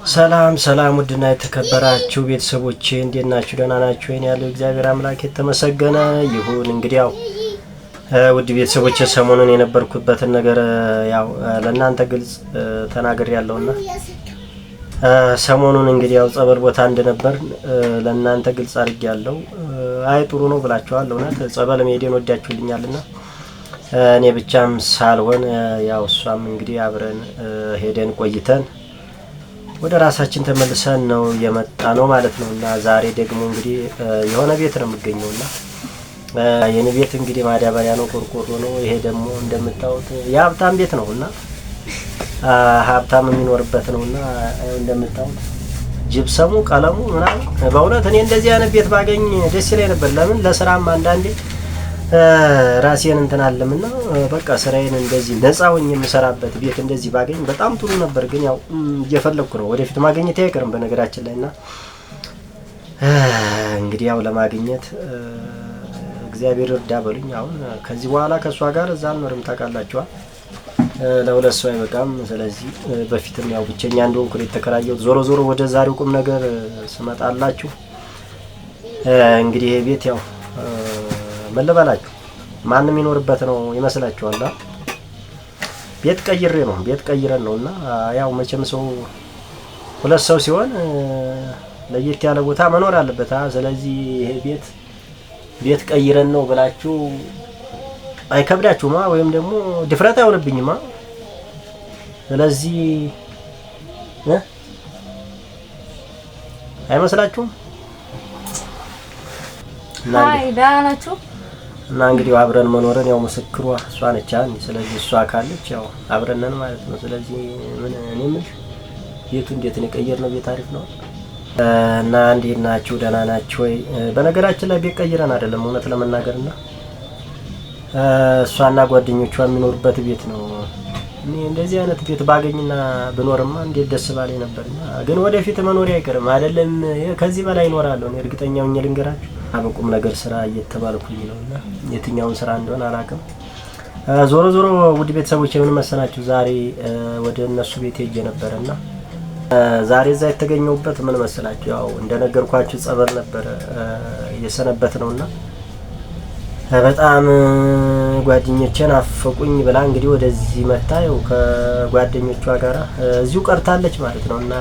ሰላም ሰላም ውድና የተከበራችሁ ቤተሰቦቼ እንዴት ናችሁ? ደህና ናችሁ? እኔ ያለው እግዚአብሔር አምላክ የተመሰገነ ይሁን። እንግዲህ ያው ውድ ቤተሰቦቼ ሰሞኑን የነበርኩበትን ነገር ያው ለእናንተ ግልጽ ተናግሬ ያለውና ሰሞኑን እንግዲህ ያው ጸበል ቦታ እንደነበር ለእናንተ ግልጽ አድርጌ ያለው አይ ጥሩ ነው ብላችኋል። እውነት ጸበል መሄዴን ወዳችሁልኛልና እኔ ብቻም ሳልሆን ያው እሷም እንግዲህ አብረን ሄደን ቆይተን ወደ ራሳችን ተመልሰን ነው የመጣ ነው ማለት ነውና ዛሬ ደግሞ እንግዲህ የሆነ ቤት ነው የምገኘውና የኔ ቤት እንግዲህ ማዳበሪያ ነው፣ ቆርቆሮ ነው። ይሄ ደግሞ እንደምታዩት የሀብታም ቤት ነውና ሀብታም የሚኖርበት ነውና እንደምታዩት ጅብሰሙ፣ ቀለሙ ምናምን በእውነት እኔ እንደዚህ አይነት ቤት ባገኝ ደስ ይለኝ ነበር። ለምን ለስራም አንዳንዴ ራሴን እንትን አለምና በቃ ስራዬን እንደዚህ ነፃውኝ የምሰራበት ቤት እንደዚህ ባገኝ በጣም ጥሩ ነበር። ግን ያው እየፈለኩ ነው፣ ወደፊት ማግኘት አይቀርም በነገራችን ላይና እንግዲህ ያው ለማግኘት እግዚአብሔር እርዳ በሉኝ። አሁን ከዚህ በኋላ ከሷ ጋር እዛ አልኖርም ታውቃላችኋል። ለሁለት ሰው አይበቃም። ስለዚህ በፊትም ያው ብቸኛ እንደሆንኩ ነው የተከራየሁት። ዞሮ ዞሮ ወደ ዛሬው ቁም ነገር ስመጣላችሁ እንግዲህ ይሄ ቤት ያው መለበላችሁ ማንም ይኖርበት ነው ይመስላችኋል? ቤት ቀይሬ ነው ቤት ቀይረን ነውና ያው መቼም ሰው ሁለት ሰው ሲሆን ለየት ያለ ቦታ መኖር አለበት። ስለዚህ ይሄ ቤት ቀይረን ነው ብላችሁ አይከብዳችሁማ፣ ወይም ደግሞ ድፍረት አይሆንብኝማ። ስለዚህ አይመስላችሁም? አይ ዳናችሁ እና እንግዲህ አብረን መኖርን ያው ምስክሯ እሷ ነች። ስለዚህ እሷ ካለች ያው አብረን ነን ማለት ነው። ስለዚህ ምን እኔ ምን ቤቱ እንዴት ነው የቀየርነው? ቤት አሪፍ ነው እና እንዴት ናችሁ? ደህና ናችሁ ወይ? በነገራችን ላይ ቤት ቀይረን አይደለም እውነት ለመናገርና እሷና ጓደኞቿ የሚኖሩበት ቤት ነው። እኔ እንደዚህ አይነት ቤት ባገኝና ብኖርማ እንዴት ደስ ባለኝ ነበርና ግን ወደፊት መኖር አይቀርም አይደለም። ከዚህ በላይ እኖራለሁ እኔ እርግጠኛው ነኝ። ልንገራችሁ በቁም ነገር ስራ እየተባልኩኝ ነውና የትኛውን ስራ እንደሆነ አላውቅም። ዞሮ ዞሮ ውድ ቤተሰቦች ምን መሰላችሁ፣ ዛሬ ወደ እነሱ ቤት ሄጄ ነበርና ዛሬ እዛ የተገኘሁበት ምን መሰላችሁ፣ ያው እንደነገርኳችሁ ጸበል ነበር እየሰነበት ነውና በጣም ጓደኞቼን አፈቁኝ ብላ እንግዲህ ወደዚህ መጣ። ያው ከጓደኞቿ ጋራ እዚሁ ቀርታለች ማለት ነውና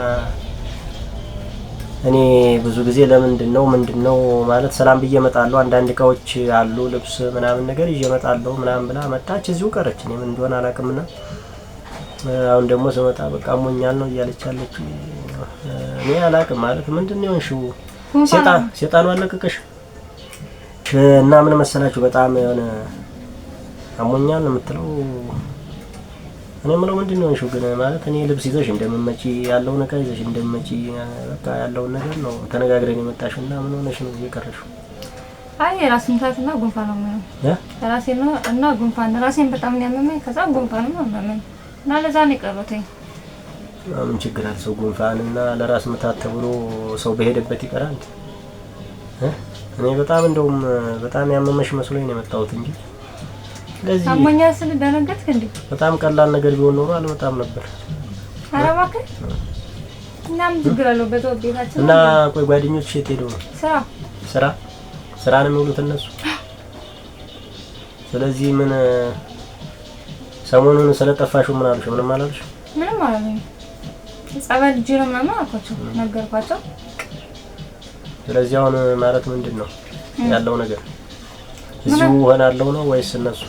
እኔ ብዙ ጊዜ ምንድነው ማለት ሰላም ብዬ እመጣለሁ። አንዳንድ እቃዎች አሉ ልብስ ምናምን ነገር ይዤ እመጣለሁ ምናምን ብላ መጣች፣ እዚሁ ቀረች። እኔ ምን እንደሆነ አላውቅምና አሁን ደግሞ ስመጣ በቃ ሞኛል ነው እያለች አለች። እኔ አላውቅም ማለት ምንድነው እንሹ ሴጣኑ አለቀቀሽ እና ምን መሰላችሁ በጣም የሆነ አሞኛል ነው የምትለው። እኔ የምለው ምንድነው እንሹ ግን ማለት እኔ ልብስ ይዘሽ እንደምመጪ ያለው ነገር ይዘሽ እንደምመጪ በቃ ያለው ነገር ነው ተነጋግረን የመጣሽና ምን ሆነሽ ነው እየቀረሽው? አይ ራስ ምታትና ጉንፋን ነው ራሴ ነው እና ጉንፋን ራሴን በጣም ያመመኝ፣ ከዛ ጉንፋን ነው ያመመኝ እና ለዛ ነው የቀረሁኝ። ምን ችግር አለ? ሰው ጉንፋንና ለራስ ምታት ተብሎ ሰው በሄደበት ይቀራል። እኔ በጣም እንደውም በጣም ያመመሽ መስሎኝ ነው የመጣሁት እንጂ ለዚህ አሞኛ ስለ ደነገጥክ እንዴ? በጣም ቀላል ነገር ቢሆን ኖሮ አልመጣም ነበር። ኧረ እባክህ እናም ችግር አለው በተው ቤታችን እና ቆይ ጓደኞች የት ሄደው ነው? ስራ ነው የሚውሉት እነሱ። ስለዚህ ምን ሰሞኑን ስለጠፋሽው ምን አሉሽ? ምንም አላሉሽ? ምንም አላሉኝ። ጸበል ጅሮ ምናምን አልኳቸው፣ ነገርኳቸው። ስለዚህ አሁን ማለት ምንድነው ያለው ነገር? እዚሁ ሆናለሁ ነው ወይስ እነሱ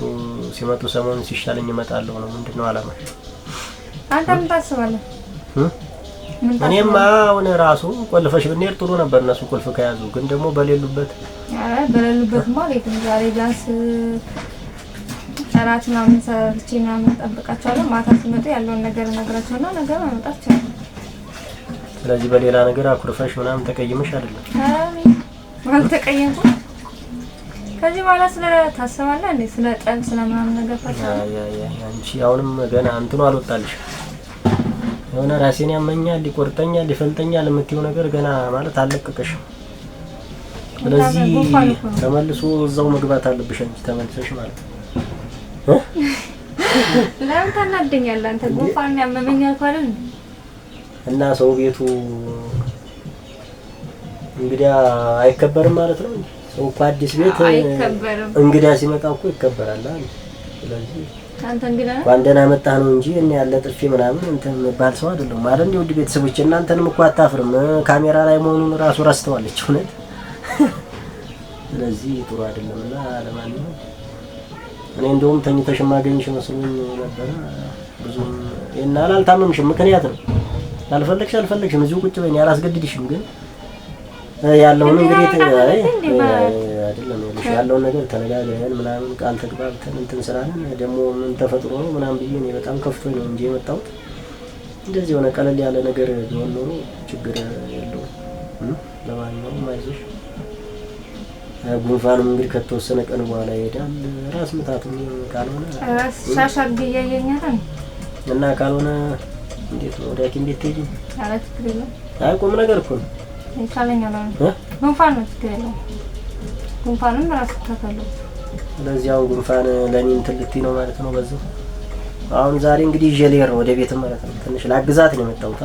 ሲመጡ ሰሞኑን ሲሻለኝ እመጣለሁ ነው? ምንድነው አላማሽ? አንተ ምን ታስባለህ? እኔማ አሁን ራሱ ቆልፈሽ ብንሄድ ጥሩ ነበር እነሱ ቁልፍ ከያዙ፣ ግን ደግሞ በሌሉበት ማለት ነው። ዛሬ ቢያንስ እራት ምናምን ሰርቼ ምናምን እጠብቃቸዋለሁ። ማታ ሲመጡ ያለውን ነገር እነግራቸውና ነገር ማምጣት ይችላል። ስለዚህ በሌላ ነገር አኩርፈሽ ምናምን ተቀይመሽ አይደለም? ማለት ተቀየምኩ። ከዚህ በኋላ ስለ ታስባለህ እንዴ? ስለ ጠብ ስለ ምናምን ነገር ታስባለህ? አንቺ አሁንም ገና እንትኑ አልወጣልሽ። የሆነ ራሴን ያመኛል፣ ይቆርጠኛል፣ ይፈልጠኛል የምትይው ነገር ገና ማለት አልለቀቀሽም። ስለዚህ ተመልሶ እዛው መግባት አለብሽ አንቺ ተመልሰሽ ማለት ነው። ለምን ታናደኛለህ አንተ? ጉንፋን ያመመኛል አይደል? እና ሰው ቤቱ እንግዲያ አይከበርም ማለት ነው። ሰው እኮ አዲስ ቤት እንግዳ ሲመጣ እኮ ይከበራል አይደል? ስለዚህ አንተ እንግዳ እንኳን ደህና መጣህ ነው እንጂ እኔ ያለ ጥፊ ምናምን እንትን መባል ሰው አይደለም ማለት እንዴ። ውድ ቤተሰቦች እናንተንም እኮ አታፍርም። ካሜራ ላይ መሆኑን ራሱ ረስተዋለች እውነት። ስለዚህ ጥሩ አይደለምና ለማንኛውም እኔ እንደውም ተኝተሽ ማገኝሽ መስሎኝ ነበር። ብዙም የናል አልታመምሽም፣ ምክንያት ነው አልፈለግሽም እዚሁ ቁጭ በይኝ አላስገድድሽም። ግን ያለውን እንግዲህ አይደለም ያለውን ነገር ተነጋግረን ምናምን ቃል ተግባብተን እንትን ስላለን ደግሞ ምን ተፈጥሮ ነው ምናምን ብዬ እኔ በጣም ከፍቶኝ ነው እንጂ የመጣሁት እንደዚህ ሆነ ቀለል ያለ ነገር ቢሆን ኖሮ ችግር የለውም። ለማንኛውም አይዞሽ። ጉንፋኑም እንግዲህ ከተወሰነ ቀን በኋላ ይሄዳል። ራስ ምታቱም ካልሆነ ራስ ሻሻግ እያየኛል እና ካልሆነ እንዴት ነው ወደ ሐኪም ቤት ትሄጂ? አራት ክሬሎ አይ ቁም ነገር እኮ ነው ይቻለኛል። ጉንፋን ነው ትክክለ ጉንፋንም ራስ ተከለው። ስለዚህ አሁን ጉንፋን ለኔ እንትን ልትይ ነው ማለት ነው። በዛው አሁን ዛሬ እንግዲህ ጀሌር ወደ ቤት ማለት ነው። ትንሽ ላግዛት ነው የመጣሁት።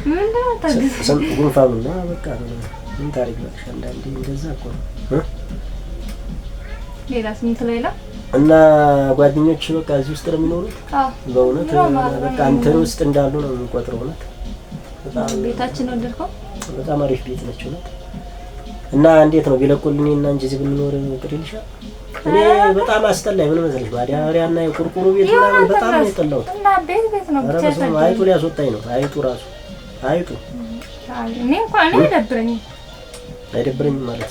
ምን ነው ታግዝ ጉንፋኑና በቃ ምን ታሪክ ነው አንዳንዴ እንደዛ እኮ ነው። ሌላ ስንት ሌላ እና ጓደኞች በቃ እዚህ ውስጥ ነው የሚኖሩት። በእውነት በቃ እንትን ውስጥ እንዳሉ ነው የሚቆጥረው። እውነት በጣም ቤታችን ወደድከው? በጣም አሪፍ ቤት ነች እውነት። እና እንዴት ነው ቢለቁልኝ እና እንጂ እዚህ ብንኖር ቅርልሻ? እኔ በጣም አስጠላኝ። ምን መሰለሽ ባዲያሪያና የቁርቁሩ ቤት ምናምን በጣም ነው የጠላሁት። እና ቤት ነው ብቻ ነው አይጡ ሊያስወጣኝ ነው። አይጡ ራሱ አይጡ እኔ እንኳን እኔ አይደብረኝም ማለት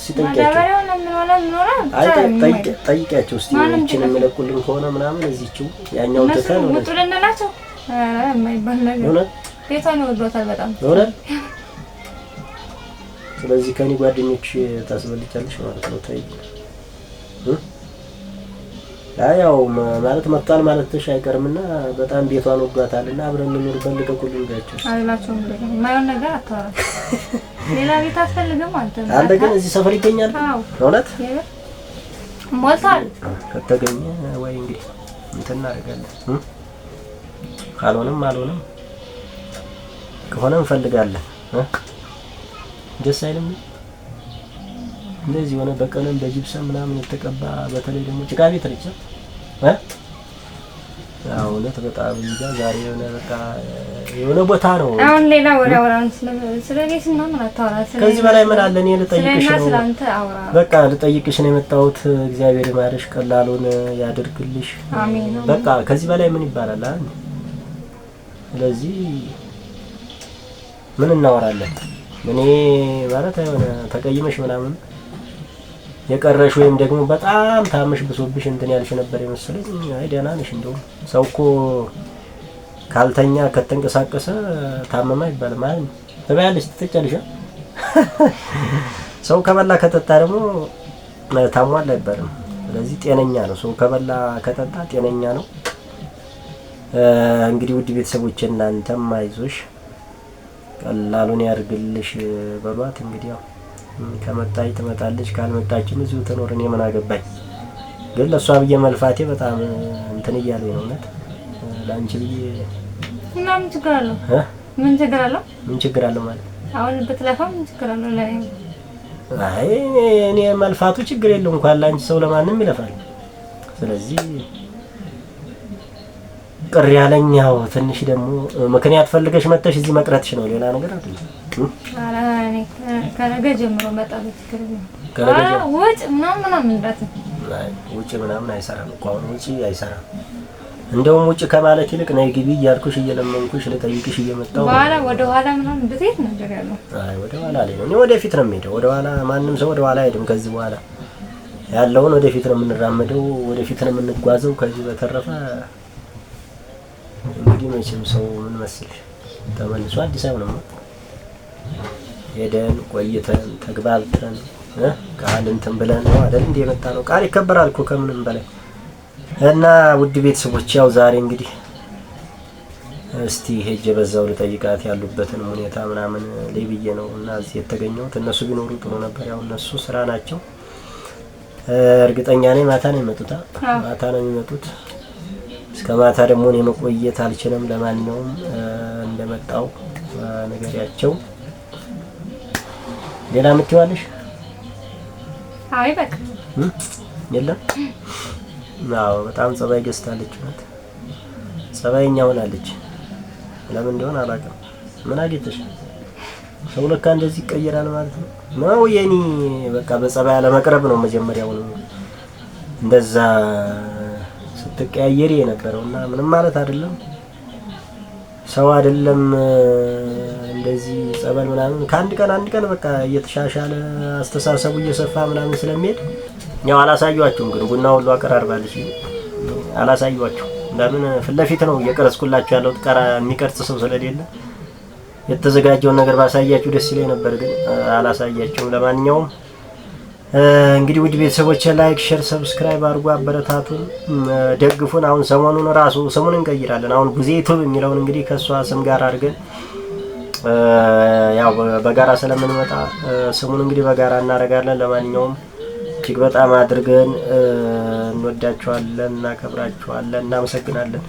ጠይቂያቸው እስቲ እቺን የሚለቁልን ከሆነ ምናምን እዚህችው ያኛው ተተን ነው ወጥለናላቸው የማይባል ነገር ነው። ቤቷን ወዶታል በጣም ነው። ስለዚህ ከኔ ጓደኞች ታስበልጫለሽ ማለት ነው። ታይ ያው ማለት መጥቷል ማለት ተሽ አይቀርምና በጣም ቤቷን ወዷታልና አብረን እንኖር ፈልገቁልን ጋቸው አይላችሁም። ማይሆን ነገር አታወራ። ሌላ ቤት አስፈልግም አንተ ግን እዚህ ሰፈር ይገኛል እውነት ሞልቷል። ከተገኘ ወይ እንግዲህ እንትን እናደርጋለን። ካልሆነም አልሆነም ከሆነ እንፈልጋለን። ደስ አይልም እንደዚህ ሆነ በቀለም በጂፕሰም ምናምን የተቀባ በተለይ ደግሞ ጭቃ ቤት ነች። እውነት በጣም እንጃ ዛሬ የሆነ በቃ የሆነ ቦታ ነው። አሁን ሌላ ወራውን ስለዚህ እና ምን አታወራ። ከዚህ በላይ ምን አለ? እኔ ልጠይቅሽ ነው በቃ ልጠይቅሽ ነው የመጣሁት። እግዚአብሔር ይማርሽ፣ ቀላሉን ያድርግልሽ። አሜን። በቃ ከዚህ በላይ ምን ይባላል አይደል? ስለዚህ ምን እናወራለን? እኔ ማለት አይሆነ ተቀይመሽ ምናምን የቀረሽ ወይም ደግሞ በጣም ታምሽ ብሶብሽ እንትን ያልሽ ነበር የመሰለኝ። አይ ደህና ነሽ። እንደውም ሰው እኮ ካልተኛ ከተንቀሳቀሰ ታመማ ይባላል ማለት ነው። ተበያለሽ ትጠጫለሽ። ሰው ከበላ ከጠጣ ደግሞ ታሟል አይባልም። ስለዚህ ጤነኛ ነው። ሰው ከበላ ከጠጣ ጤነኛ ነው። እንግዲህ ውድ ቤተሰቦቼ እናንተም አይዞሽ ቀላሉን ያርግልሽ በሏት። እንግዲህ ያው ከመጣች ትመጣለች፣ ካልመጣችም እዚሁ ትኖር። እኔ ምን አገባኝ። ግን ለሷ ብዬ መልፋቴ በጣም እንትን እያለኝ ነው እውነት። ላንቺ ብዬ እና ምን ችግር አለው? ምን ችግር አለው? ምን ችግር አለው ማለት አሁን በተለፋ ምን ችግር አለው? አይ እኔ መልፋቱ ችግር የለው እንኳን ላንቺ ሰው ለማንም ይለፋል። ስለዚህ ቅር ያለኝ ያው ትንሽ ደግሞ ምክንያት ፈልገሽ መጥተሽ እዚህ መቅረትሽ ነው፣ ሌላ ነገር አይደለም። ኧረ እኔ ከነገ ጀምሮ መጣበት ይከረም ውጭ ምናምን እንዳት ውጭ ምናምን አይሰራም እኮ አሁን ውጭ አይሰራም። እንደውም ውጭ ከማለት ይልቅ ነይ ግቢ እያልኩሽ እየለመንኩሽ ልጠይቅሽ እየመጣሁ ወደ ኋላ ምናምን እንዴት ነገር ያለው? አይ ወደ ኋላ ላይ ነው። እኔ ወደፊት ነው የምሄደው። ወደ ኋላ ማንም ሰው ወደ ኋላ አይሄድም። ከዚህ በኋላ ያለውን ወደፊት ነው የምንራመደው፣ ወደፊት ነው የምንጓዘው። ከዚህ በተረፈ እንግዲህ መቼም ሰው ምን መሰለሽ ተመልሶ አዲስ አበባ ነው ሄደን ቆይተን ተግባብተን ቃል እንትን ብለን ነው አይደል እንደ የመጣ ነው። ቃል ይከበራል እኮ ከምንም በላይ። እና ውድ ቤተሰቦች ያው ዛሬ እንግዲህ እስቲ ሄጄ በዛው ልጠይቃት ያሉበትን ሁኔታ ምናምን ለይብዬ ነው እና እዚህ የተገኘሁት። እነሱ ቢኖሩ ጥሩ ነበር። ያው እነሱ ስራ ናቸው። እርግጠኛ ነኝ ማታ ነው የሚመጡት። ማታ ነው የሚመጡት። እስከ እስከማታ ደግሞ እኔ መቆየት አልችልም። ለማንኛውም እንደመጣው ነገሪያቸው ሌላ ምትዋለሽ? አይ በቃ የለም። አዎ በጣም ጸባይ ገዝታለች ማለት ጸባይኛ ሆናለች። ለምን እንደሆነ አላውቅም። ምን አግኝተሽ ሰው ለካ እንደዚህ ይቀየራል ማለት ነው? ነው የኔ በቃ በጸባይ አለመቅረብ ነው መጀመሪያው ነው እንደዛ ስትቀያየሪ የነበረውና ምንም ማለት አይደለም። ሰው አይደለም እንደዚህ ጸበል ምናምን ከአንድ ቀን አንድ ቀን በቃ እየተሻሻለ አስተሳሰቡ እየሰፋ ምናምን ስለሚሄድ ያው አላሳዩአችሁም። ግን ቡና ሁሉ አቀራርባለች አላሳዩአችሁ። ለምን ፊት ለፊት ነው እየቀረጽኩላችሁ ያለው ተቀራ የሚቀርጽ ሰው ስለሌለ የተዘጋጀውን ነገር ባሳያችሁ ደስ ይለኝ ነበር፣ ግን አላሳያችሁም። ለማንኛውም እንግዲህ ውድ ቤተሰቦቼ ላይክ፣ ሼር፣ ሰብስክራይብ አድርጉ፣ አበረታቱን፣ ደግፉን። አሁን ሰሞኑን ራሱ ስሙን እንቀይራለን። አሁን ጉዜ ዩቲዩብ የሚለውን እንግዲህ ከሷ ስም ጋር አድርገን ያው በጋራ ስለምንመጣ ስሙን እንግዲህ በጋራ እናደርጋለን። ለማንኛውም እጅግ በጣም አድርገን እንወዳችኋለን፣ እናከብራችኋለን፣ እናመሰግናለን።